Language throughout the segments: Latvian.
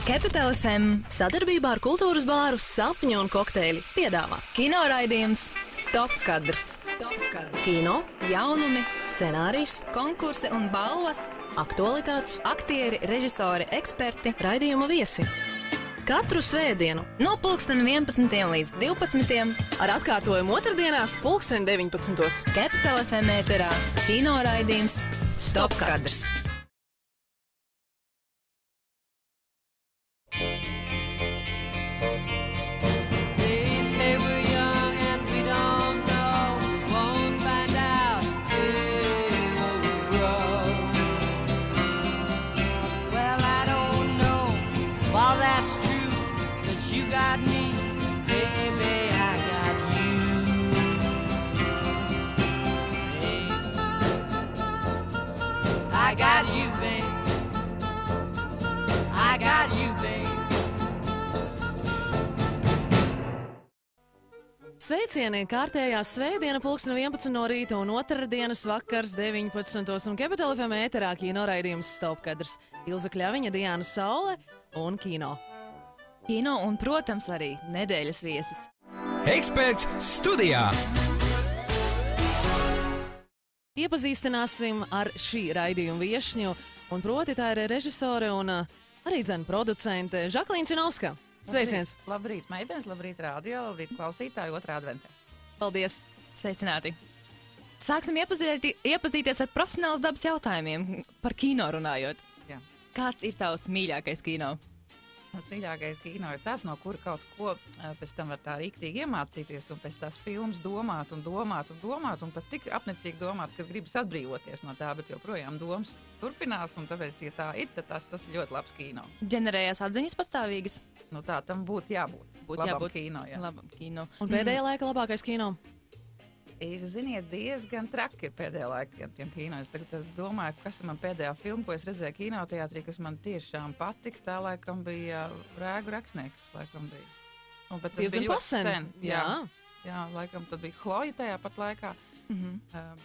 Capital FM sadarbībā ar kultūras bāru Sapņu un kokteļi piedāvā kino raidījums Stop kadrs. Kino, jaunumi, scenārijs, konkursi un balvas, aktualitātes, aktieri, režisori, eksperti, raidījuma viesi. Katru svētdienu no 11. līdz 12. ar atkārtojumu otrdienās 19. Capital FM ēterā kino raidījums Stop kadrs. I got you, babe. I got you, babe. Sveicieni! Kārtējā svētdiena 11. no rīta un otrdienas vakars 19. un Capital FM ēterā kino raidījums Stop kadrs. Ilza Kļaviņa, Diana Saule un kino. Kino un, protams, arī nedēļas viesis. Eksperts studijā! Iepazīstināsim ar šī raidījuma viešņu, un proti tā ir režisore un arī producente Žaklīna Cinovska. Sveiciens! Labrīt, meitenes, labrīt, rādio, labrīt, klausītāji, otrā adventē. Paldies! Sveicināti! Sāksim iepazīties ar profesionālas dabas jautājumiem, par kino runājot. Jā. Kāds ir tavs mīļākais kino? Mans mīļākais kino ir tas, no kura kaut ko pēc tam var tā rīktīgi iemācīties un pēc tās filmas domāt un pat tik apnicīgi domāt, ka gribas atbrīvoties no tā, bet joprojām domas turpinās, un tāpēc, ja tā ir, tad tas ir ļoti labs kino. Ģenerējās atziņas pastāvīgas? Nu tā tam būtu jābūt. Labam kino, jā. Labam kino. Un pēdējā laika labākais kino? Ir, ziniet, diezgan traki ir pēdējā laikā tiem kino. Es tagad domāju, kas ir man pēdējā filma, ko es redzēju kinoteātrī, kas man tiešām patika. Tā laikam bija Rēgu Raksnieks, tas laikam bija. Un, bet tas diezgan bija ļoti pasen. sen. Jā, laikam tad bija Chloja tajā pat laikā.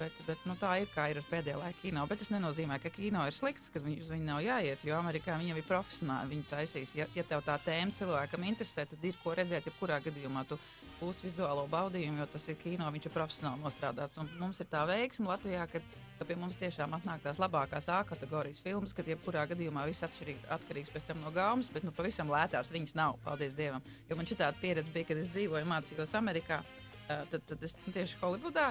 Bet nu, tā ir, kā ir ar pēdējā laika kino. Bet tas nenozīmē, ka kino ir slikts, ka uz viņu nav jāiet, jo Amerikā viņam ir profesionāli. Viņi taisīs, ja tev tā tēma cilvēkam interesē, tad ir ko redzēt, jebkurā gadījumā tu būs vizuālo baudījumu, jo tas ir kino, viņš ir profesionāli nostrādāts. Un mums ir tā veiksme Latvijā, ka pie mums tiešām atnāk tās labākās A kategorijas filmas, kad jebkurā gadījumā viss atkarīgs pēc tam no gaumas, bet nu pavisam lētās viņas nav, paldies Dievam. Jo man šitāda pieredze bija, kad es dzīvoju, mācījos Amerikā, tad es tieši Holivudā,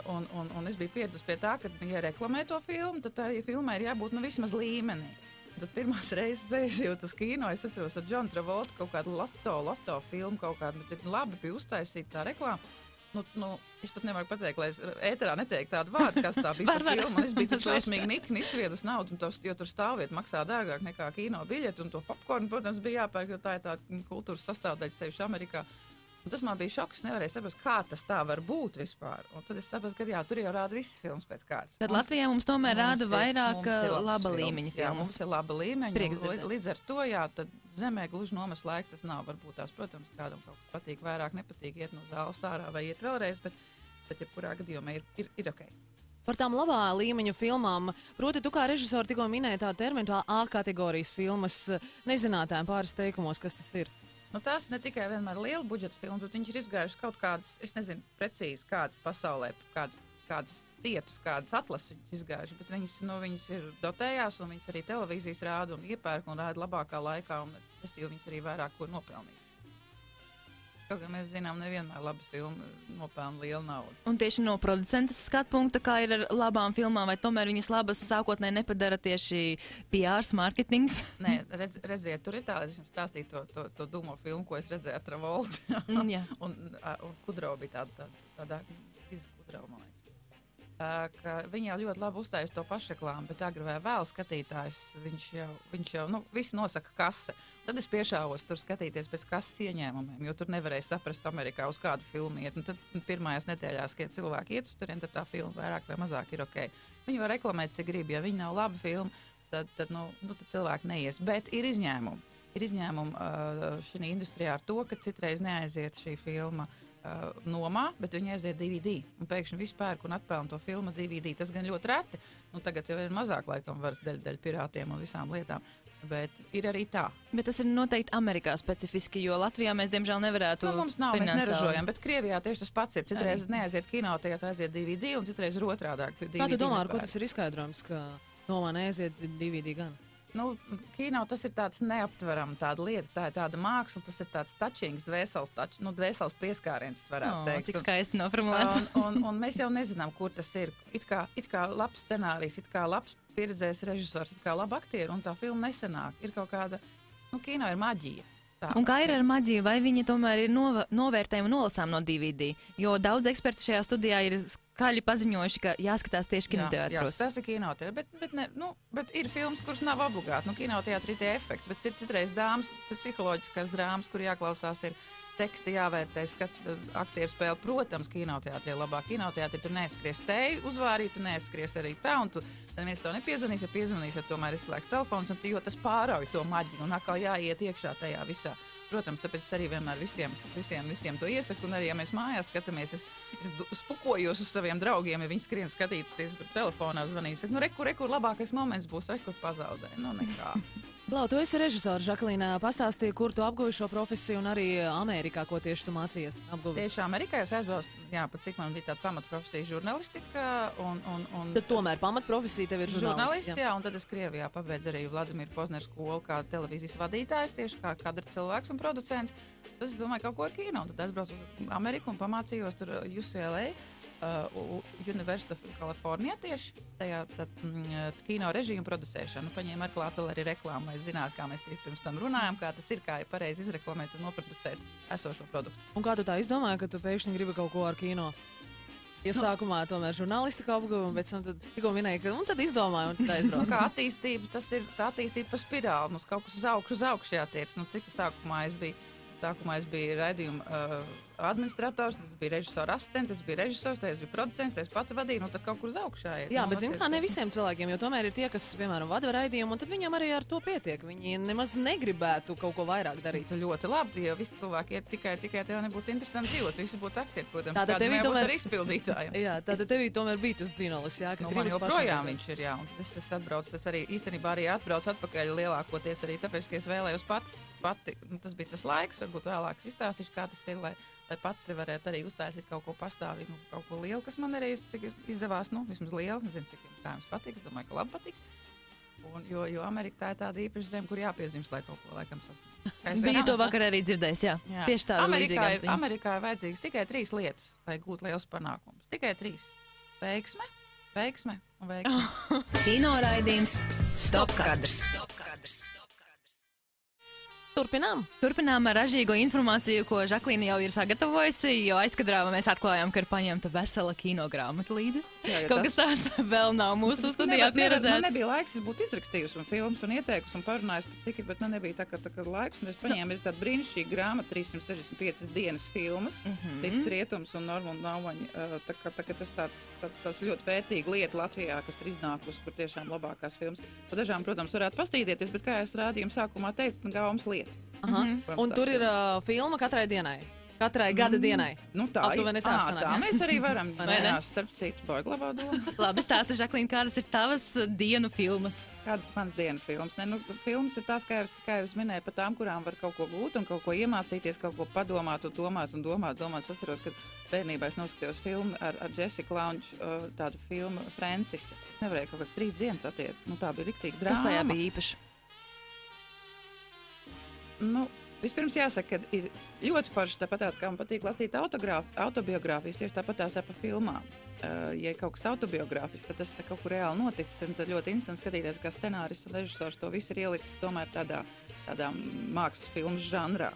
un es biju pieradusi pie tā, ka, ja reklamē to filmu, tad tā filmai ir jābūt nu vismaz līmenī. Tad pirmās reizes aizjūt uz kino, es esos ar John Travoltu kaut kādu loto filmu, kaut kādu, bet labi bija uztaisīta tā reklāma. Nu, es pat nevajag pateikt, lai es ēterā neteiktu tādu vārdu, kas tā bija par filmu. Es biju šausmīgi nikni izsviedus naudu, jo tur stāvvieta maksā dārgāk nekā kino biļeti, un to popkornu, protams, bija jāpērk, jo tā ir tāda kultūras sastāvdaļa sevišķi Amerikā. Un tas man bija šoks, nevarēju saprast, kā tas tā var būt vispār. Un tad es sapratu, ka jā, tur jau rāda visas filmas pēc kārtas. Tad Latvijā mums tomēr rāda vairāk laba līmeņa Jā, mums filmas. ir laba līmeņa. Līdz ar to, jā, tad zemē gluži nomas laiks tas nav. Varbūt tās, protams, kādam kaut kas patīk vairāk, nepatīk iet no zāles ārā vai iet vēlreiz, bet jebkurā gadījumā ir ok. Par tām labā līmeņu filmām, proti tu kā režisori tikko minēji tā terminu, tā A kategorijas filmas, nezinātājiem pāris teikumos, kas tas ir? Nu, tās ne tikai vienmēr liela budžeta filma, bet viņš ir izgājuši kaut kādas, es nezinu precīzi, kādas pasaulē, kādas cietus, kādas atlases viņas izgājuši, bet viņas ir dotējās, un viņas arī televīzijas rāda un iepērk un rāda labākā laikā, un viņas arī vairāk ko nopelnījuši. Kaut kā mēs zinām, nevienmēr labas filmas nopelna lielu naudu. Un tieši no producentas skatu punkta, kā ir ar labām filmām, vai tomēr viņas labas sākotnēji nepadara tieši PRs, mārketings? Nē, redziet, tur ir tā, es jums stāstīju to dūmo filmu, ko es redzēju ar Travoltu. Jā. un Kudrova bija tāda Kudrova, man liekas. Ka viņi jau ļoti labi uzstājas to pašreklāmu, bet agri vai vēl skatītājs, viņš jau visi nosaka kase. Tad es piešāvos tur skatīties pēc kases ieņēmumiem, jo tur nevarēja saprast Amerikā uz kādu filmu iet. Un tad pirmajās nedēļās, kad cilvēki iet uz turien, tad tā filma vairāk vai mazāk ir ok. Viņi var reklamēt, cik grib, ja viņi nav laba filma, tad cilvēki neies. Bet ir izņēmumi. Ir izņēmumi šī industrijā ar to, ka citreiz neaiziet šī filma nomā, bet viņi aiziet DVD. Un pēkšņi visu pērk un atpelna to filmu DVD. Tas gan ļoti reti. Nu, tagad jau ir mazāk laikam varas dēļ pirātiem un visām lietām. Bet ir arī tā. Bet tas ir noteikti Amerikā specifiski, jo Latvijā mēs, diemžēl, nevarētu Nu, mums nav, mēs finansiāli. neražojam, bet Krievijā tieši tas pats ir. Citreiz neaiziet kino, tajā aiziet DVD, un citreiz ir otrādāk. Kā tu domā, ar ko tas ir izskaidrojums, ka nomā neaiziet DVD gan? Nu, kino tas ir tāds neaptverams, tāda lieta, tā ir tāda māksla, tas ir tāds tačīgs, dvēseles pieskāriens, varētu teikt. Cik skaisti noformulēts. Un mēs jau nezinām, kur tas ir. It kā labs scenārijs, it kā labs pieredzējis režisors, it kā labi aktieri, un tā filma nesanāk. Ir kaut kāda, kino ir maģija. Tā. Un kā ir ar maģiju, vai viņi tomēr ir novērtējumi un nolasām no DVD? Jo daudz eksperti šajā studijā ir skaļi paziņojuši, ka jāskatās tieši kinoteātros. Jā, tas ir kinoteātris, bet ir filmas, kuras nav obligāti. Kinoteātrī tie efekti, bet citreiz dāmas, psiholoģiskās drāmas, kur jāklausās ir teksti, jāvērtē, aktieru spēle. Protams, kinoteātrī ir labāk. Kinoteātrī tu neeskries teju uzvārīt, tu neeskries arī tā, un tu neviens to nepiezvanīs, ja piezvanīs, ja tomēr izslēgs telefons, jo tas pārauj to maģiju, un atkal jāiet iekšā tajā visā. Protams, tāpēc es arī vienmēr visiem to iesaku, un arī, ja mēs mājās skatāmies, es spukojos uz saviem draugiem, ja viņi skrien skatīties telefonā, zvanīt, saka, rekur, labākais moments būs, rekur pazaudē, nekā. Blau, tu esi režisors, Žaklīna, pastāstīja, kur tu apguvi šo profesiju, un arī Amerikā, ko tieši tu mācījies apguvi. Tieši Amerikā es aizbraucu, pat cik man bija tāda pamatprofesija žurnalistika, un Tad tomēr pamatprofesija tev ir žurnālists. Jā, un tad es Krievijā pabeidzu arī Vladimira Poznera skolu kā televīzijas vadītājs, tieši kā kadra cilvēks un producents. Tad es domāju, kaut ko ar kino, un tad aizbraucu uz Ameriku un pamācījos tur UCLA. University of California tieši tajā kino režiju un producēšanu. Paņēma ar klāt vēl arī reklāmu, lai zinātu, kā mēs pirms tam runājam, kā tas ir, kā ir pareizi izreklamēt un noproducēt esošo produktu. Un kā tu tā izdomāji, ka tu pēkšņi gribi kaut ko ar kino? Ja sākumā tomēr žurnālistiku apguvi, un pēc tam tikko minēji, ka tad izdomāju, un tad aizbraucu. Kā attīstība, tas ir tā attīstība pa spirāli. Mums kaut kas uz augšu jātiec. Cik sākumā es biju raidījuma administrators, tas bija režisora asistents, tas bija režisors, tas bija producents, tas pati vadīja, tad kaut kur uz augšā iet. Jā, bet zini, kā ne visiem cilvēkiem, jo tomēr ir tie, kas, piemēram, vada raidījumu, un tad viņam arī ar to pietiek. Viņi nemaz negribētu kaut ko vairāk darīt. Tu ļoti labi, jo visi cilvēki iet tikai tev nebūtu interesanti dzīvot, visi būtu aktieri, protams. Tātad tevī tomēr ir izpildītājiem. Jā, tātad tevī tomēr bija tas dzinolis, jā, ka man joprojām viņš ir, jā. Un es atbraucu, es arī īstenībā atbraucu atpakaļ lielākoties arī tāpēc, ka es vēlējos pati, tas bija tas laiks, varbūt vēlāk izstāstīšu, kā tas ir, lai pati varētu arī uztaisīt kaut ko pastāvīgu, kaut ko lielu, kas man arī izdevās, vismaz lielu, nezinu, cik kā jums patīk, es domāju, ka labi patīk. Jo Amerika tā ir tāda īpaša zeme, kur jāpiedzims, lai kaut ko laikam sasniegtu. Biju to vakar arī dzirdējis, jā. Tieši tāda līdzīga. Amerikā ir vajadzīgas tikai 3 lietas, lai gūtu liels panākums. Tikai 3. Veiksme un veiksme. Kino raidījums Stopkadrs. Turpinām ar ražīgo informāciju, ko Žaklīna jau ir sagatavojusi, jo aizkadrā mēs atklājām, ka ir paņemta vesela kinogrāmata līdzi. Kaut kas tāds vēl nav mūsu studijā pieredzēts. Man nebija laiks, es būtu izrakstījusi un filmas un ieteikusi un parunājusi par cik, bet man nebija tā kā laiks, un es paņēmu ir tāda brīnišķīga grāmata, 365 dienas filmas, Ticas rietums un Norma un Naumaņa. Tā kā tas tāds ļoti vērtīga lieta Latvijā, kas ir iznākusi, kur tiešām labākās filmas. Pa dažām, protams, varētu pastīdieties, bet kā es rādījumu sākumā teicu, gaumas lieta. Un tur ir filma katrai dienai, katrai gada dienai. Tā mēs arī varam. Starp citu, baigi labā doma. Labi, stāsti, Žaklīna, kādas ir tavas dienu filmas? Kādas manas dienu filmas? Filmas ir tās, kā jau es minēju, par tām, kurām var kaut ko gūt un kaut ko iemācīties, kaut ko padomāt un domāt. Es atceros, ka bērnībā es noskatījos filmu ar Jessica Lange, tādu filmu Francis. Es nevarēju kaut kāds 3 dienas atiet. Tā bija riktīgi drāma. Kas tajā bija īpaši? Vispirms jāsaka, ka ir ļoti forši tāpatās, kā man patīk lasīt autobiogrāfijas, tieši tāpatās pa filmām. Ja kaut kas autobiogrāfis, tad tas kaut kur reāli noticis, un tad ļoti interesanti skatīties, kā scenāris un režisors to visu ir ielicis tomēr tādā mākslas filmas žanrā.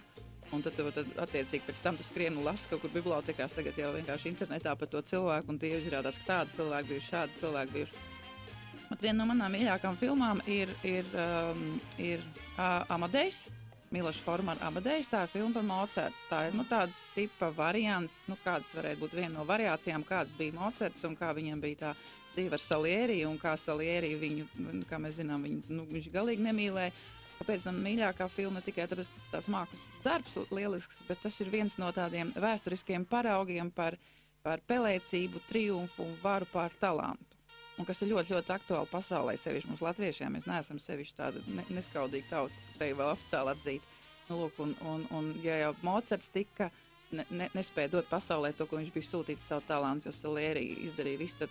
Un tad attiecīgi pēc tam tu skrien un lasi kaut kur bibliotekās, tagad jau vienkārši internetā par to cilvēku, un tie izrādās, ka tādi cilvēki bijuši, šādi cilvēki bijuši. Viena no manām mīļākām filmām ir Amadejs. Miloša Formana Amadejs, tā ir filma par Mocartu. Tā ir tāda tipa variants, kādas varētu būt viena no variācijām, kāds bija Mocarts un kā viņam bija tā dzīve ar Salieri, un kā Salieri viņu, kā mēs zinām, viņš galīgi nemīlēja. Kāpēc man mīļākā filma ne tikai tāpēc, ka tas tās mākslas darbs lielisks, bet tas ir viens no tādiem vēsturiskiem paraugiem par pelēcību, triumfu un varu pār talantu. un kas ir ļoti, ļoti aktuāli pasaulē, sevišķi mums latviešiem. Mēs neesam sevišķi tāda neskaudīga tauta, tai vēl oficiāli atzīt. Nu, lūk, un ja jau Mocarts nespēja dot pasaulē to, ko viņš bija sūtīts savu talantu, jo Salieri izdarīja visu,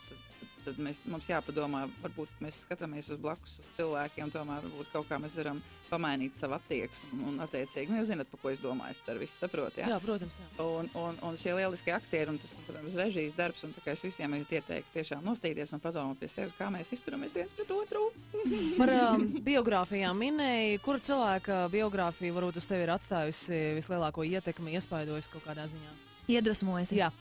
tad mums jāpadomā, varbūt mēs skatāmies uz blakus uz cilvēkiem, tomēr varbūt kaut kā mēs varam pamainīt savu attieksmi un attiecīgi. Nu, jūs zināt, pa ko es domāju, es ceru, visi saprot, jā? Jā, protams, jā. Un šie lieliskie aktieri, un tas, protams, režijas darbs, un tā kā es visiem ieteiktu tiešām nostīties un padomāt pie sevis, kā mēs izturamies viens pret otru. Par biogrāfijām minēja, kura cilvēka biogrāfija varbūt uz tevi ir atstājusi vislielāko ietekmi, iespaidojusi kaut kādā ziņā? Iedvesmojas. Jā.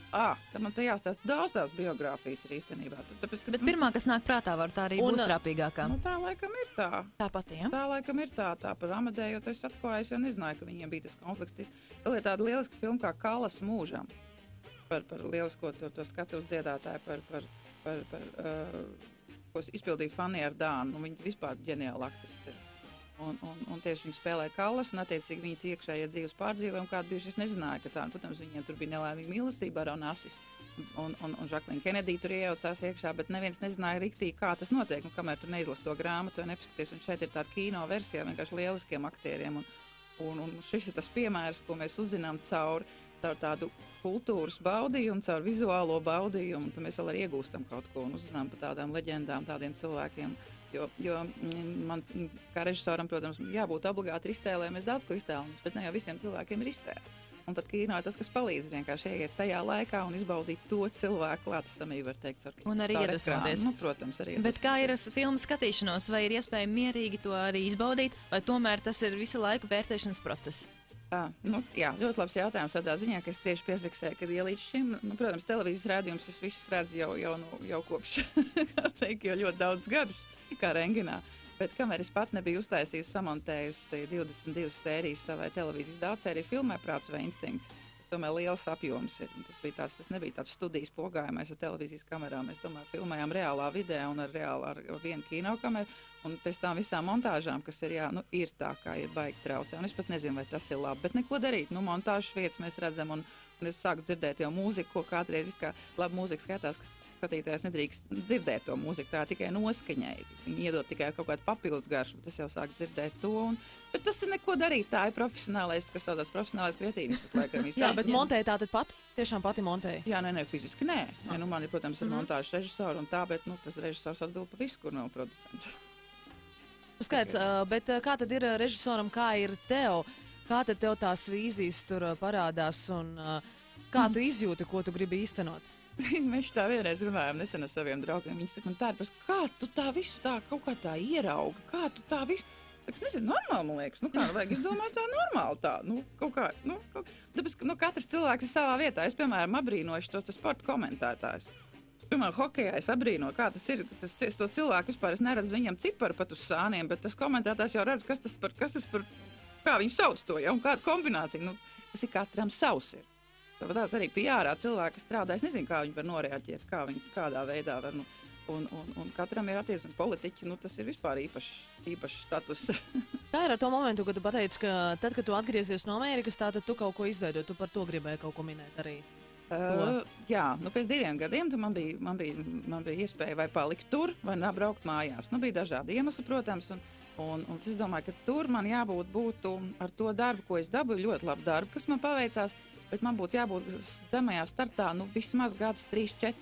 Tad man te jāstāsta daudz tās biogrāfijas ir īstenībā. Tāpēc, ka, Bet pirmā, kas nāk prātā, var tā arī būs trāpīgākā. Nu, tā laikam ir tā. Tā pati, ja? Tā laikam ir tā par Amadēju, jo es atklāju, jo nezināju, ka viņiem bija tas konflikts. Vēl ir tāda lieliska filma kā Kalas mūžam. Par lielisko to skatuves dziedātāju, ko izpildīja Fanija Ardāna. Nu, viņa vispār ģeniāla aktrises ir. Un tieši viņi spēlēja Kallas, un attiecīgi viņas iekšējie dzīves pārdzīvojumi, kāda bijuši, es nezināju, ka tā, protams, viņiem tur bija nelaimīga mīlestība ar Onassis, un Žaklīna Kenedija tur iejaucās iekšā, bet neviens nezināja riktīgi, kā tas notiek, un kamēr tu neizlas to grāmatu, vai nepaskaties, un šeit ir tāda kino versija, vienkārši lieliskiem aktieriem, un šis ir tas piemērs, ko mēs uzzinām caur tādu kultūras baudījumu, caur vizuālo baudījumu, un tad mēs vēl arī iegūstam kaut ko, un uzzinām par tādām leģendām, tādiem cilvēkiem. Jo man, kā režisoram, protams, jābūt obligāti iztēlējamies daudz ko iztēlamies, bet ne jau visiem cilvēkiem ir iztēle. Un tad kino ir tas, kas palīdz vienkārši ieiet tajā laikā un izbaudīt to cilvēku klātesamību, var teikt, un arī iedvesmoties. Nu, protams, arī Bet kā ir filmu skatīšanos, vai ir iespēja mierīgi to arī izbaudīt, vai tomēr tas ir visu laiku vērtēšanas process? Jā, ļoti labs jautājums tādā ziņā, ka es tieši piefiksēju, ka ja līdz šim, protams, televīzijas rādījums es visus redzu jau kopš, kā teikt, jau ļoti daudz gadus, kā renginā. Bet kamēr es pat nebiju uztaisījusi, samontējusi 22 sērijas savai televīzijas daudzsēriju filmai Prāts vai instinkts, tomēr liels apjoms ir. Tas nebija tāds studijas pogājumais ar televīzijas kamerām. Mēs tomēr filmējām reālā vidē un ar vienu kinokameru. Un pēc tām visām montāžām, kas ir, ir tā, kā ir baigi traucē. Un es pat nezinu, vai tas ir labi, bet neko darīt. Montāžas vietas mēs redzam, un es sāku dzirdēt jau mūziku, ko kādreiz labi mūzika skatās, kas skatītājs nedrīkst dzirdēt to mūziku, tā tikai noskaņai. Viņi iedod tikai kaut kādu papildus garšu, tas jau sāk dzirdēt to. Bet tas ir neko darīt, tā ir profesionālais, kas saucās profesionālais kretīnisms. Jā, bet montēja tā tad pati? Tiešām pati montēja? Jā, nē, fiziski nē. Man ir, protams, ir montāžas režisori un tā, bet tas režisors atbild par visu, kur nav producents. Skaidrs, bet kā tad ir režisoram, kā ir tev? Kā tad tev tās vīzijas tur parādās un kā tu izjūti, ko tu gribi īstenot? Mēs tā vienreiz runājām nesen ar saviem draugiem. Viņi saka, man kā tu tā visu tā kaut kā tā ierauga? Kā tu tā visu? Es nezinu, normāli, man liekas. Kā vajag? Es domāju, tā normāli tā. Kaut kā, tāpēc, katrs cilvēks ir savā vietā. Es, piemēram, abrīnošu tos sporta komentētājus. Piemēram, hokejā es abrīnoju, kā tas ir. To cilvēku vispār es neredzu viņam ciparu pat uz sāniem, bet tas komentētājs jau redz, kas tas par kā viņi sauc to, un kāda kombinācija. Tas ir katram savs ir. Tās arī PR cilvēki strādā, es nezinu, kā viņi var noreaģēt, kādā veidā var, un katram ir attieksme politiķi, tas ir vispār īpašs status. Kā ir ar to momentu, kad tu pateici, ka tad, kad tu atgriezies no Amerikas, tātad tu kaut ko izveidoji, tu par to gribēji kaut ko minēt arī? Jā, pēc 2 gadiem man bija iespēja vai palikt tur, vai braukt mājās. Bija dažādi iemesli, protams, un es domāju, ka tur man būtu ar to darbu, ko es dabūju, ļoti labu darbu, kas man paveicās, bet man būtu jābūt zemajā startā, vismaz gadus 3-4.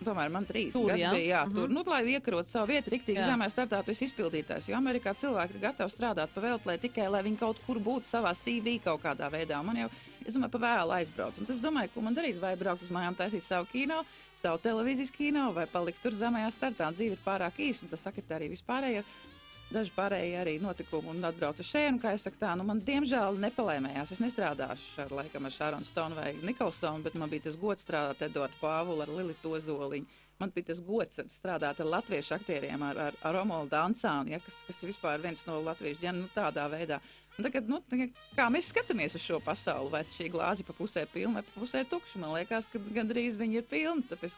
Tomēr man 3 gadi bija tur, lai iekarot savu vietu riktīgi zemajā startā, tu esi izpildītājs, jo Amerikā cilvēki ir gatavi strādāt pa velti, tikai, lai viņi kaut kur būtu savā CV kaut kādā veidā. Man jau, es domāju, pa vēlu aizbrauc. Un tas domāju, ko man darīt, vai braukt uz mājām taisīt savu kino, savu televīzijas kino, vai palikt tur zemajā startā. Dzīve ir pārāk īsa, un tas sakrit arī vispārējo. Daži pārējie arī notikumi un atbraucu šeit, un kā es saku tā, man diemžēl nepalaimējās. Es nestrādāšu laikam ar Šāronu Stonu vai Nikolsonu, bet man bija tas gods strādāt Eduardu Pāvulu, ar Lilitu Ozoliņu. Man bija tas gods strādāt ar latviešu aktieriem, ar Romualdu Ansānu, kas ir vispār viens no latviešu ģeniem, tādā veidā. Un tagad, kā mēs skatāmies uz šo pasauli, vai šī glāze pa pusē pilna vai pa pusē tukša, man liekas, ka gandrīz viņi ir pilni, tāpēc,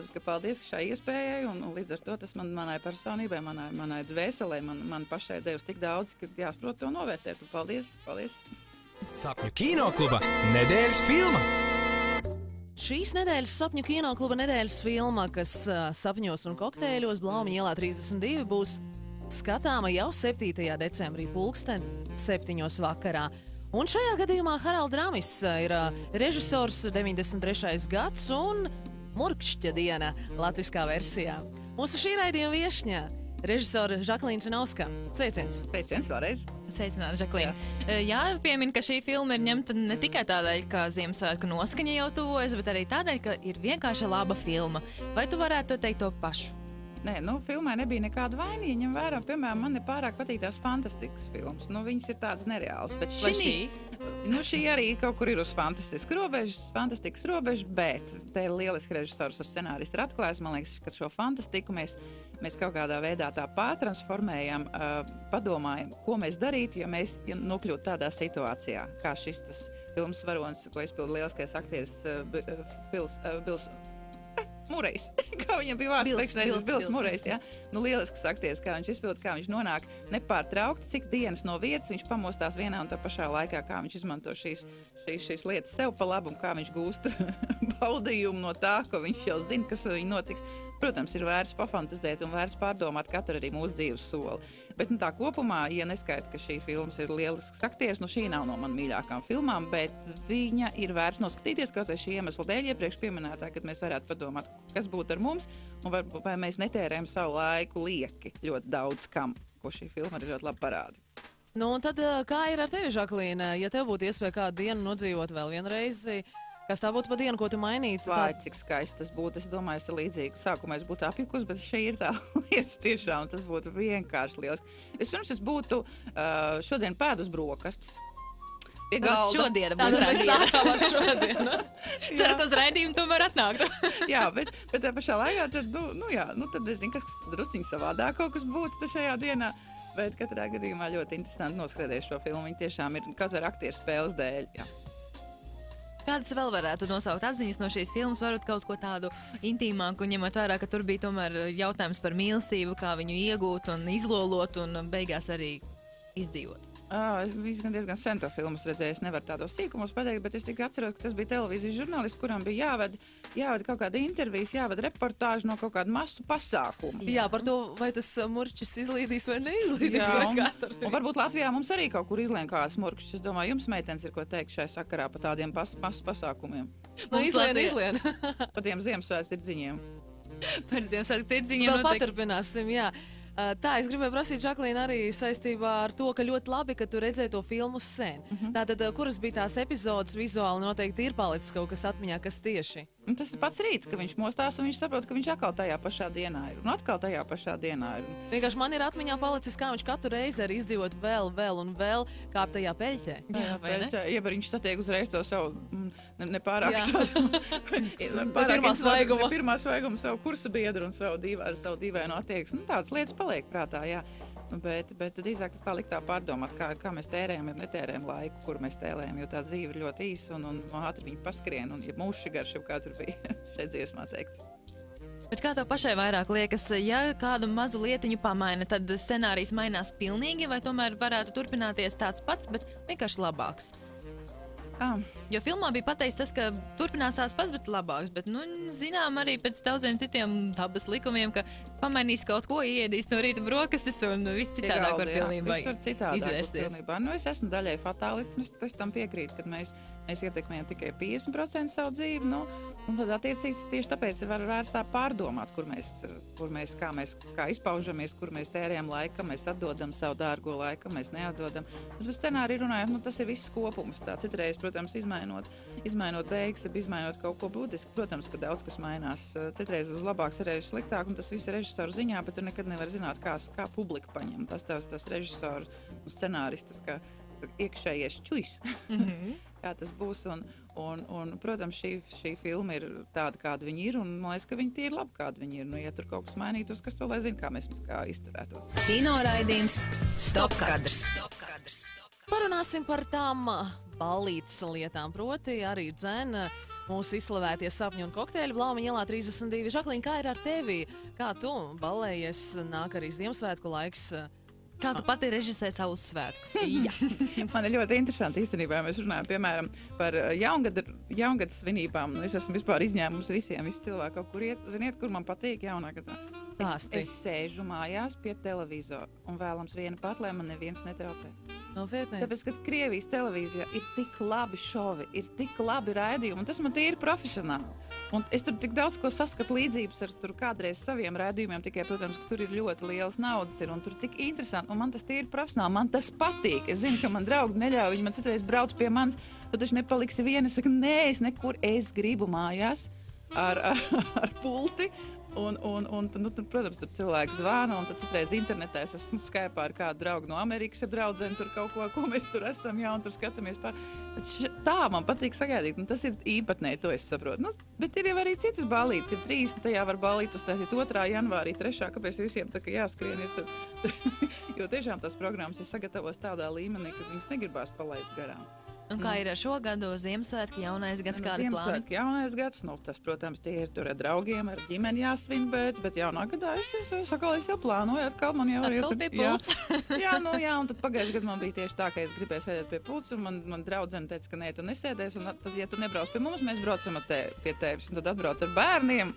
ka paldies šai iespējai, un līdz ar to tas manai personībai, manai dvēselē, man pašai devis tik daudz, ka jāprot to novērtēt. Paldies! Sapņu kinokluba nedēļas filma! Šīs nedēļas sapņu kinokluba nedēļas filma, kas sapņos un kokteļos Blaumiņa ielā 32 būs skatāma jau 7. decembrī 7:00 vakarā. Un šajā gadījumā Haralds Ramis ir režisors 93. gads un Murkšķa diena latviskā versijā. Mūsu šī raidījuma viešņā režisora Žaklīna Cinovska. Sveiciens! Sveiciens vēlreiz! Sveicināti, Žaklīna. Jā, piemin, ka šī filma ir ņemta ne tikai tādēļ, ka Ziemassvētku noskaņa jau tuvojas, bet arī tādēļ, ka ir vienkārši laba filma. Vai tu varētu teikt to pašu? Nē, filmai nebija nekāda vaina. Ņem vērā, piemēram, man nepārāk patīk tās fantastikas filmas. Viņas ir tādas nereālas. Bet šī arī kaut kur ir uz fantastikas robežas, bet te ir lieliski režisors ar scenāristu ir atklājis. Man liekas, ka šo fantastiku mēs kaut kādā veidā tā pārtransformējam, padomājam, ko mēs darītu, ja mēs nokļūtu tādā situācijā, kā šis tas filmas varonis, ko izpilda lieliskais aktieris Bils Murejs. Kā viņam bija vārds? Bils Murejs, jā. Lielisks aktieris, kā viņš izpild, kā viņš nonāk nepārtraukti, cik dienas no vietas viņš pamostās vienā un tā pašā laikā, kā viņš izmanto šīs lietas sev pa labu un kā viņš gūst baudījumu no tā, ko viņš jau zina, kas ar viņu notiks. Protams, ir vērts pafantazēt un vērts pārdomāt katru arī mūsu dzīves soli. Bet tā kopumā, ja neskaita, ka šī filmas ir lielisks aktieris, šī nav no man mīļākām filmām, bet viņa ir vērts noskatīties kaut vai šī iemesla dēļ iepriekš pieminētā, kad mēs varētu padomāt, kas būtu ar mums, un vai mēs netērējam savu laiku lieki ļoti daudz kam, ko šī filma arī ļoti labi parāda. Un tad kā ir ar tevi, Žaklīna? Ja tev būtu iespēja kādu dienu nodzīvot vēl vienreiz, kas tā būtu pa dienu, ko tu mainītu? Vai, cik skaisti tas būtu. Es domāju, es līdzīgi sākumā es būtu apjukus, bet šī ir tā lieta tiešām. Tas būtu vienkārši lieliski. Vispirms es būtu šodien pēdus brokastis. Šodien tāda mēs sākām ar šodienu. Ceru, ka uz raidījumu tomēr atnāktu. Jā, bet tā pašā laikā, tad es zinu, kas drusciņi savādāk kaut kas būtu šajā dienā. Bet katrā gadījumā ļoti interesanti noskrēties šo filmu. Viņi tiešām ir kaut vai aktieru spēles dēļ. Jā. Kādas vēl varētu nosaukt atziņas no šīs filmas? Varbūt kaut ko tādu intīmāku, ņemot vērā, ka tur bija tomēr jautājums par mīlestību, kā viņu iegūt un izlolot un beigās arī izdzīvot. Es diezgan sen to filmu redzēju, es nevaru tādos sīkumos pateikt, bet es tikai atceros, ka tas bija televīzijas žurnālists, kuram bija jāved kaut kāda intervijas, jāved reportāžu no kaut kāda masu pasākuma. Jā, par to, vai tas murčis izlīdīs vai neizlīdīs. Jā, un varbūt Latvijā mums arī kaut kur izlien kāds murčis. Es domāju, jums, meitenes, ir ko teikt šai sakarā par tādiem masu pasākumiem. Izlien. Par tiem Ziemassvētku tirdziņiem. Par Ziemassvētku tirdziņiem vēl paturpināsim, jā. Tā, es gribēju prasīt, Žaklīna, arī saistībā ar to, ka ļoti labi, ka tu redzēji to filmu sen. Tātad, kuras bija tās epizodes vizuāli noteikti ir palicis kaut kas atmiņā, kas tieši? Un tas ir pats rīts, ka viņš mostās un viņš saprot, ka viņš atkal tajā pašā dienā ir. Un atkal tajā pašā dienā ir. Vienkārši man ir atmiņā palicis, kā viņš katru reizi arī izdzīvot vēl un vēl kāp tajā peļķē. Jā, peļķē. Ja viņš satiek uzreiz to savu nepārāk pirmā svaiguma savu kursu biedru un savu dīvainu attieksmi. Tādas lietas paliek prātā, jā. Bet drīzāk tas tā liktā pārdomāt, kā mēs tērējam, ja netērējam laiku, kur mēs tēlējam, jo tā dzīve ir ļoti īsa un ātri viņi paskrien, un ja mūsu garš jau kā tur bija šeit dziesmā teikts. Bet kā tev pašai vairāk liekas, ja kādu mazu lietiņu pamaina, tad scenārijs mainās pilnīgi, vai tomēr varētu turpināties tāds pats, bet vienkārši labāks? Jo filmā bija pateikts tas, ka turpinās tās pats, bet labāks, bet, zinām arī pēc daudziem citiem dabas likumiem, ka pamainīs kaut ko, iedīs no rīta brokastis un viss citādāk var pilnībā izvērsties. Es esmu daļai fatālists, un es tam piekrītu, kad mēs ietekmējam tikai 50% savu dzīvi, un tad attiecīgi tieši tāpēc ir vērts tā pārdomāt, kā izpaužamies, kur mēs tērējam laiku, kam mēs atdodam savu dārgo laiku, kam mēs neatdodam. Uz scenāriju runājot, tas ir viss kopums, tā citreiz, protams, izmainot beigas, izmainot kaut ko būtisku. Protams, ka daudz kas mainās. Citreiz uz labāk, citreiz sliktāk, un tas viss ir režisoru ziņā, bet tu nekad nevar zināt, kā publika paņem. Tas režisoru un scenāristus, kā iekšējais čuis, kā tas būs. Un protams, šī filma ir tāda, kāda viņa ir, un man liekas, ka viņa ir laba, kāda viņa ir. Ja tur kaut kas mainītos, kas to lai zina, kā mēs izturētos. Kino raidījums Stopkadrs. Parunāsim par tām ballītes lietām, proti arī mūsu izslavētie sapņu un kokteļi Blaumiņa ielā 32. Žaklīna, kā ir ar tevi? Kā tu ballējies? Nāk arī Ziemassvētku laiks. Kā tu pati režisē savus svētkus? Man ir ļoti interesanti īstenībā, ja mēs runājam, piemēram, par jaungada svinībām. Es esmu vispār izņēmums visiem, visi cilvēki kaut kur iet. Ziniet, kur man patīk jaunā gadā? Es sēžu mājās pie televizora un vēlams viena pat, lai man neviens netraucē. Nopietni. Tāpēc, ka Krievijas televīzijā ir tik labi šovi, ir tik labi raidījumi, un tas man ir profesionāli. Un es tur tik daudz ko saskatu līdzības ar tur kādreiz saviem raidījumiem, tikai, protams, ka tur ir ļoti liels naudas un tur tik interesanti, un man tas ir profesionāli, man tas patīk. Es zinu, ka man draugi neļauj, viņi man citreiz brauc pie manis, tu taču nepaliksi viena, es saku, nē, es nekur, es gribu mājās ar pulti. Un protams, tur cilvēki zvana, un tad citreiz internetā es esmu Skype'ā ar kādu draugu no Amerikas, ar draudzeni tur kaut ko mēs tur esam, jā, un tur skatāmies pār. Tā man patīk sagaidīt, un tas ir īpatnēji, to es saprotu. Nu, bet ir jau arī citas ballītes, ir 30. var ballīt uztaisīt 2. janvārī, 3. kāpēc visiem tā kā jāskrien ir tad, jo tiešām tās programmas ir sagatavos tādā līmenī, ka viņas negribās palaist garām. Un kā ir ar šo gadu Ziemassvētki, jaunais gads, kādi plāni? Ziemassvētki, jaunais gads, nu, tas, protams, tie ir tur ar draugiem, ar ģimeni jāsvin, bet jaunā gadā es jau plānoju, atkal man jau ir... Atkal pie pults. Jā, un tad pagājušajā gadā man bija tieši tā, ka es gribēju sēdēt pie pults, un man draudzene teica, ka nē, tu nesēdēs, un tad, ja tu nebrauc pie mums, mēs braucam pie tevis, un tad atbrauc ar bērniem,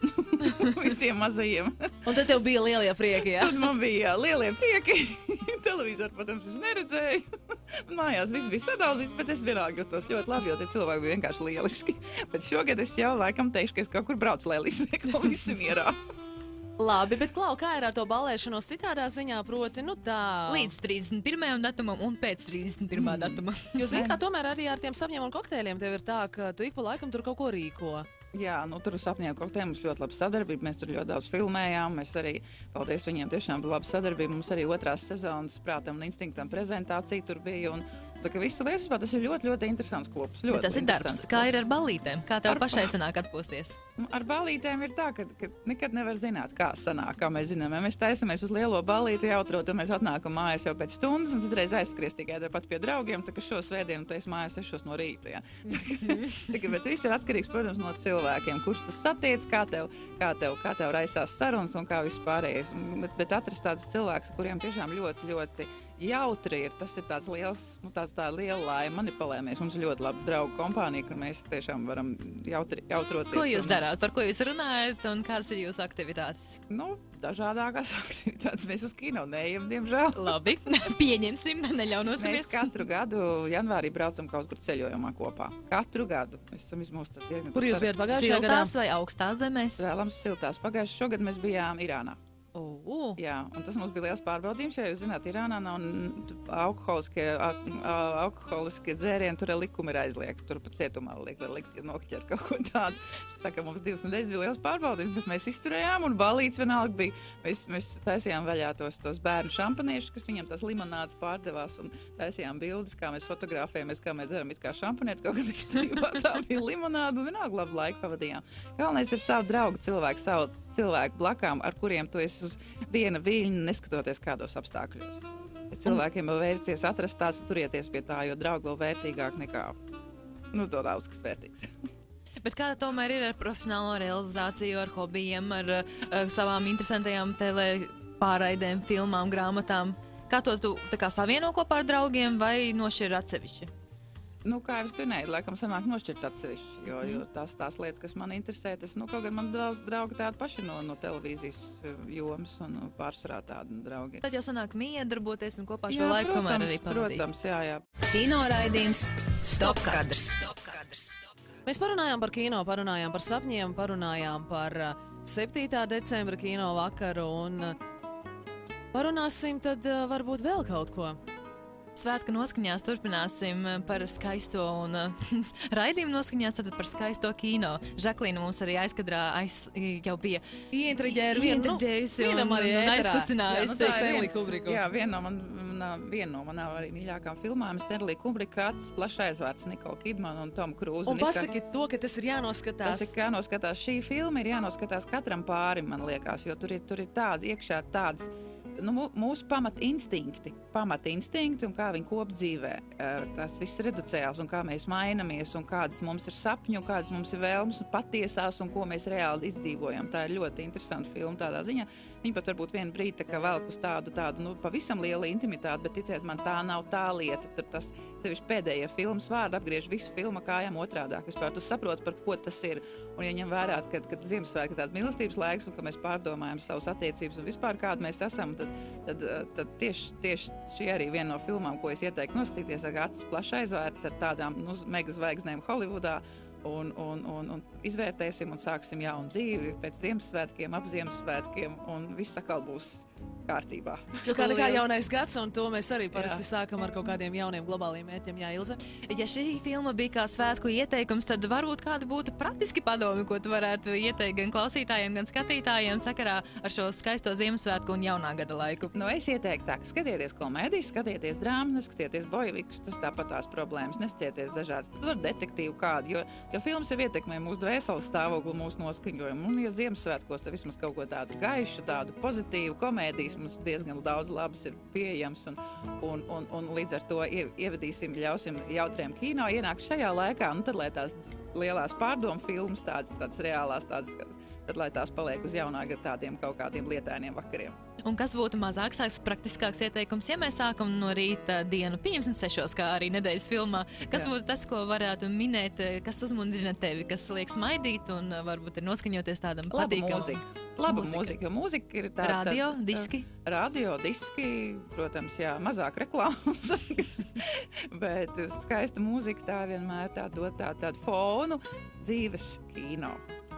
visiem mazajiem. Un tad tev bija lielie prieki, jā? Tad man bija lielie prieki. Televizoru, protams, es neredzēju. Mājās viss bija sadauzīts, bet es vienalga jutos ļoti labi, jo tie cilvēki bija vienkārši lieliski. Bet šogad es jau laikam teikšu, ka es kaut kur braucu lēlīsnē, ko visi mierā. Labi, bet Klau, kā ir ar to ballēšanos citādā ziņā, proti, nu tā... Līdz 31. datumam un pēc 31. datuma. Jo, zini, kā tomēr arī ar tiem sapņiem un kokteļiem tev ir tā, ka tu ik pa laikam tur kaut ko rīko. Jā, nu tur sapņiem kokteļiem mums ļoti laba sadarbība, mēs tur ļoti daudz filmējām, mēs arī, paldies viņiem, tiešām bija laba sadarbība, mums arī 2. sezonas Prātam un instinktam prezentācija tur bija, un tā kā visu lietas, tas ir ļoti, ļoti interesants klubs. Bet tas ir darbs. Kā ir ar ballītēm? Kā tev pašai sanāk atpūsties? Ar ballītēm ir tā, ka nekad nevar zināt, kā sanāk, kā mēs zinām. Ja mēs taisamies uz lielo ballīti jautro, tad mēs atnākam mājās jau pēc stundas un citreiz aizskries tikai tāpat pie draugiem, tā ka šo svētdienu tu esi mājās 6 no rīta. Ja. Bet viss ir atkarīgs, protams, no cilvēkiem, kurus tu satiec, kā tev raisās sarunas un kā viss pārējais. Bet atrast tādus cilvēkus, kuriem tiešām ļoti, ļoti jautri ir, tas ir tāds liels, tā liela laime manipulējamies. Mums ir ļoti laba draugu kompānija, kur mēs tiešām varam jautroties. Ko jūs darāt? Par ko jūs runājat un kādas ir jūsu aktivitātes? Nu, dažādākās aktivitātes. Mēs uz kino neejam, diemžēl. Labi, pieņemsim, neļaunosimies. Mēs katru gadu janvārī braucam kaut kur ceļojumā kopā. Katru gadu. Mēs esam izmūst ar diezgan. Kur jūs bijat pagājušajā gadā? Siltās vai augstās zemēs? Vēlams siltās. Šogad mēs bijām Irānā. Jā, un tas mums bija liels pārbaudījums, jo, jūs zināt, Irānā nav alkoholiskie dzērieni, tur likumi ir aizliegti, tur pat cietumā var likt, ja nokķer kaut ko tādu. Tā kā mums 2 nedēļas bija liels pārbaudījums, bet mēs izturējām, un balīts vienalga bija. Mēs taisījām vaļā tos bērnu šampaniešus, kas viņam tās limonādes pārdevās, un taisījām bildes, kā mēs fotografējamies, kā mēs dzeram it kā šampanieti, kaut kad īstenībā tā bija limonāda, un vienalga labu laiku pavadījām. Galvenais ir savu draugu cilvēku blakām, ar kuriem tu esi uz viena viļņa, neskatoties kādos apstākļos. Ja cilvēkiem vēl vērties atrast tāds, turieties pie tā, jo draugi vēl vērtīgāk nekā, to daudz kas vērtīgs. Bet kā tomēr ir ar profesionālo realizāciju, ar hobijiem, ar savām interesantajām pārraidēm, filmām, grāmatām? Kā to tu savieno kopā ar draugiem vai nošķir atsevišķi? Nu, kā jau es pirmēju, laikam sanāk nošķirt atsevišķi, jo tās lietas, kas man interesē, tas, kaut gan man draugi tādi paši no televīzijas jomas un pārsvarā tādi draugi. Tad jau sanāk miedarboties un kopā šo laiku tomēr arī pavadīt. Protams, jā. Kino raidījums Stopkadrs. Mēs parunājām par kino, parunājām par sapņiem, parunājām par 7. decembra kino vakaru un parunāsim tad varbūt vēl kaut ko. Svētku noskaņās turpināsim par skaisto un raidījumu noskaņās tātad par skaisto kino. Žaklīna mums arī aizkadrā jau bija ieintriģējusi un aizkustinājusi Stanley Kubricku. Jā, viena no manām arī mīļākām filmām Stanley Kubricka Acis plašs aizvārds Nikola Kidmana un Tom Cruise. Un pasaki to, ka tas ir jānoskatās. Tas ir jānoskatās. Šī filma ir jānoskatās katram pārim, man liekas, jo tur ir iekšā tāds mūsu pamatinstinkti un kā viņi kop dzīvē. Tas viss reducējās un kā mēs mainamies un kādas mums ir sapņi un kādas mums ir vēlmes un patiesās un ko mēs reāli izdzīvojam. Tā ir ļoti interesanta filma tādā ziņā. Viņi pat varbūt vienu brīdi velk uz tādu pavisam lielu intimitāti, bet ticiet man, tā nav tā lieta. Tur tas sevišķi pēdējie filmas vārdi apgriež visu filmu kājām otrādāk. Vispār tu saproti, par ko tas ir. Un ja ņem vērā, kad Ziemassvētki ir tāda mīlestības laiks un ka mēs pārdomājam savas attiecības un vispār kādu mēs esam, tad tieši šī arī viena no filmām, ko es ieteiktu noskatīties, ar acis plaši aizvērts ar tādām mega zvaigznēm Holivudā un izvērtēsim un sāksim jaunu dzīvi pēc Ziemassvētkiem, ap Ziemassvētkiem un viss atkal būs kārtībā. Jo kā jaunais gads, un to mēs arī parasti sākam ar kaut kādiem jauniem globāliem mērķiem. Jā, Ilze? Ja šī filma bija kā svētku ieteikums, tad varbūt kādi būtu praktiski padomi, ko tu varētu ieteikt gan klausītājiem, gan skatītājiem sakarā ar šo skaisto Ziemassvētku un jaunā gada laiku. Es ieteiktu tā, ka skatieties komēdijas, skatieties drāmas, skatieties bojevikus, tas tāpat tās problēmas, neskatieties dažādas. Tad var detektīvu kādu, jo filmas jau ietekmē mūsu dvēseles stāvokli, mūsu noskaņojumu. Un ja Ziemassvētkos, tad vismaz kaut ko tādu gaišu, tādu pozitīvu komēdijas mums diezgan daudz labas ir pieejams un līdz ar to ļausim jautriem kino ienākt šajā laikā, tad lai tās lielās pārdomu filmas, tādas reālās, tad lai tās paliek uz jaunā gada tādiem kaut kādiem lietainiem vakariem. Un kas būtu mazāks, praktiskāks ieteikums, ja mēs sākam no rīta dienu pieņemsim 6, kā arī nedēļas filmā? Kas būtu tas, ko varētu minēt, kas uzmundrina tevi, kas liek smaidīt un varbūt ir noskaņoties tādam patīkamam? Laba mūzika, jo mūzika ir tāda... Radio, diski, protams, jā, mazāk reklāmas, bet skaista mūzika tā vienmēr dod tādu fonu dzīves kino.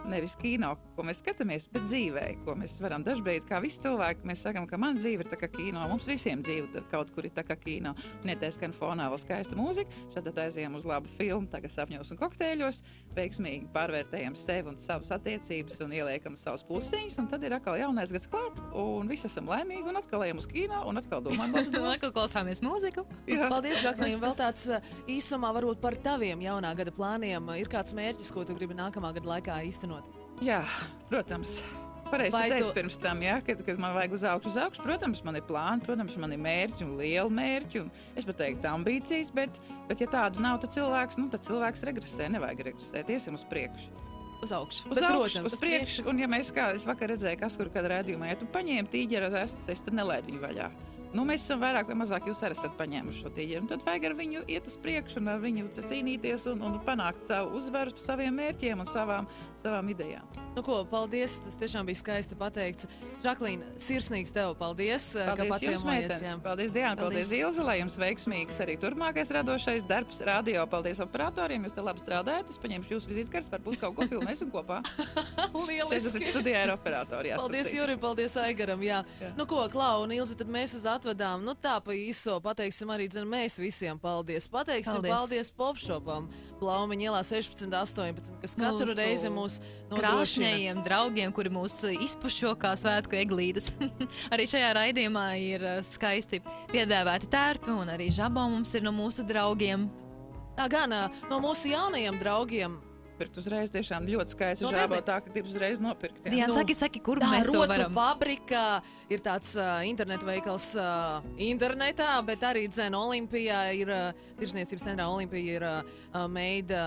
Nevis kino, ko mēs skatāmies, bet dzīvē, ko mēs varam dažbrīd, kā visi cilvēki, mēs sakam, ka man dzīve ir tā kā kino, mums visiem dzīve kaut kur ir tā kā kino. Un ja te skan fonā vēl skaista mūzika, tad aizējam uz labu filmu, tagad sapņos un kokteiļos, veiksmīgi pārvērtējam sevi un savas attiecības un ieliekam savus plusiņus, un tad ir atkal jaunais gads klāt, un visi esam laimīgi, un atkal ejam uz kino, un atkal domājam, atkal klausāmies mūziku. Paldies, Žaklīna, vēl tāds īsumā varbūt par taviem jaunā gada plāniem. Ir kāds mērķis, ko tu gribi nākamā gada laikā īstenot? Jā, protams. Pareizi teicu pirms tam, kad man vajag uz augšu. Protams, man ir plāni, protams, man ir mērķi un lieli mērķi, un es pat teiktu ambīcijas, bet ja tādu nav, tad cilvēks regresē, nevajag regresēt, iesim uz priekšu. Uz augšu. Uz priekšu, un ja mēs es vakar redzēju, kas kur kāda redzījumā, ja tu paņēmi tīģeru ar astes, tad nelaid viņu vaļā. Mēs esam vairāk vai mazāk, jūs arī esat paņēmuši šo tīģeru, un tad vajag ar viņu iet uz priekšu un ar viņu cīnīties un panākt savu uzvaru saviem mērķiem un savām idejām. Paldies, tas tiešām bija skaisti pateikts. Žaklīna, sirsnīgs tev paldies, ka paciemojies. Paldies, Diana, paldies, Ilze, lai jums veiksmīgs arī turpmākais radošais darbs radio. Paldies operatoriem, jūs te labi strādājat, es paņemšu jūsu vizītkartes, varbūt kaut ko filmēsim kopā. Lieliski. Šeit studijā ir operatori. Paldies Jurim, paldies Aigaram, jā. Klau un Ilze, tad mēs uz atvedām, tā pa īso, pateiksim arī, mēs visiem paldies. Pateiksim paldies Popshopam, Blaumiņa ielā 16-18, kas katru reizi mūs krāšņajiem draugiem, kuri mūs izpušo kā svētku eglītes. Arī šajā raidījumā ir skaisti piedāvāti tērpi, un arī žabo mums ir no mūsu draugiem. Gan no mūsu jaunajiem draugiem. Pirkt uzreiz tiešām ļoti skaisti žābo tā, ka grib uzreiz nopirkt. Jā, saki, kur mēs to varam? Fabrika ir tāds internetu veikals internetā, bet arī Olimpijā ir tirsniecības centrā Olimpija ir made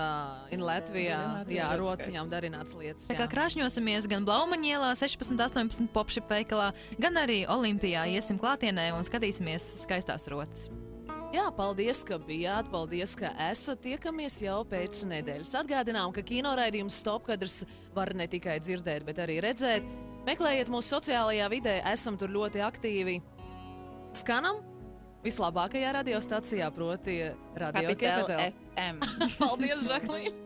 in Latvijā. Jā, rociņām darināts lietas. Tā kā krāšņosimies gan Blaumaņa ielā 16-18 Popshop veikalā, gan arī Olimpijā iesim klātienē un skatīsimies skaistās rotas. Jā, paldies, ka bijāt, paldies, ka esat. Tiekamies jau pēc nedēļas. Atgādinām, ka kinoraidījums Stopkadrs var ne tikai dzirdēt, bet arī redzēt. Meklējiet mūsu sociālajā vidē, esam tur ļoti aktīvi. Skanam vislabākajā radiostacijā, proti Radio Capital FM. Paldies, Žaklīna!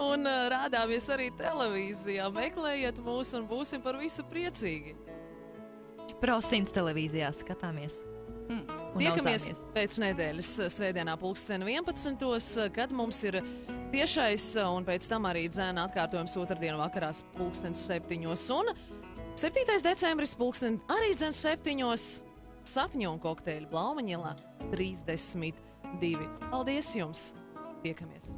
Un rādāmies arī televīzijā. Meklējiet mūs un būsim par visu priecīgi. Pro100 televīzijā skatāmies. Tiekamies pēc nedēļas svētdienā 11:00, kad mums ir tiešais un pēc tam arī dzēna atkārtojums otrdienu vakarās 7:00. Un 7. decembris arī dzēna 7:00 sapņu un kokteļu Blaumaņa ielā 32. Paldies jums! Tiekamies!